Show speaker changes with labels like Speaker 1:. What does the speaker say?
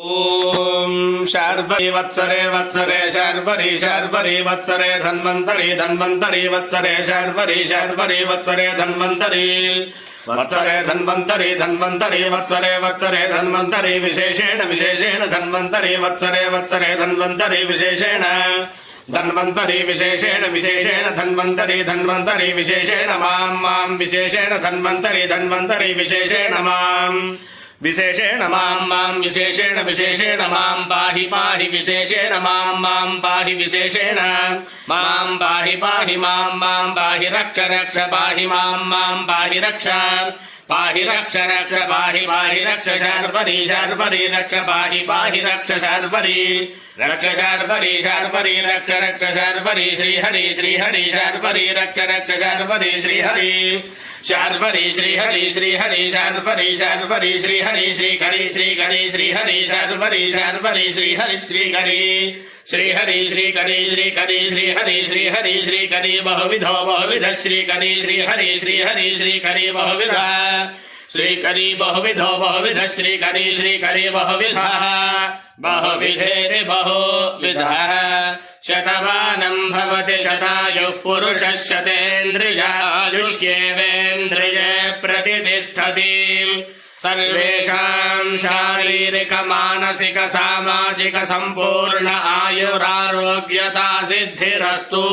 Speaker 1: ओम शार्वरी वत्सरे वत्सरे शार्वरी शार्वरी वत्सरे धन्वन्तरी धन्वन्तरी वत्सरे शार्वरी शार्वरी वत्सरे धन्वन्तरी वत्सरे धन्वन्तरी धन्वन्तरी वत्सरे वत्सरे धन्वन्तरी विशेषेण विशेषेण धन्वन्तरी वत्सरे वत्सरे धन्वन्तरी विशेषेण धन्वन्तरी विशेषेण विशेषेण धन्वन्तरी धन्वन्तरी विशेषेण मां मां विशेषेण धन्वन्तरी धन्वन्तरी विशेषेण मां विशेषेण मां मां विशेषेण विशेषेण मां पाहि पाहि विशेषेण मां मां पाहि विशेषेण मां पाहि पाहि मां मां पाहि रक्ष रक्ष पाहि मां मां पाहि रक्ष पाहि रक्ष रक्ष पाहि पाहि रक्ष शार्वरी शार्वरी रक्ष पाहि पाहि रक्ष शार्वरी रक्ष शार्वरी शार्वरी रक्ष रक्ष शार्वरी श्रीहरि श्रीहरि शार्वरी रक्ष रक्ष शार्वरी श्रीहरि शार्वरी श्रीहरि श्रीहरि शार्वरी शार्वरी श्रीहरि श्रीहरि श्रीहरि श्रीहरि शार्वरी शार्वरी श्रीहरि श्रीहरि श्रीहरि श्रीहरि श्रीहरि श्रीहरि श्रीहरि श्रीहरि बहुविधो बहुविध श्रीहरि श्रीहरि श्रीहरि श्रीहरि बहुविध श्रीहरि बहुविधो बहुविध श्रीहरि श्रीहरि बहुविधः बहुविधेरि बहुविधः शतमानं भवति शतायुः पुरुषः शतेन्द्रियायुष्येवेन्द्रिये प्रतिष्ठति सर्वेषां शारीरिक मानसिक सामाजिक संपूर्ण आयुरारोग्यता सिद्धिरस्तु।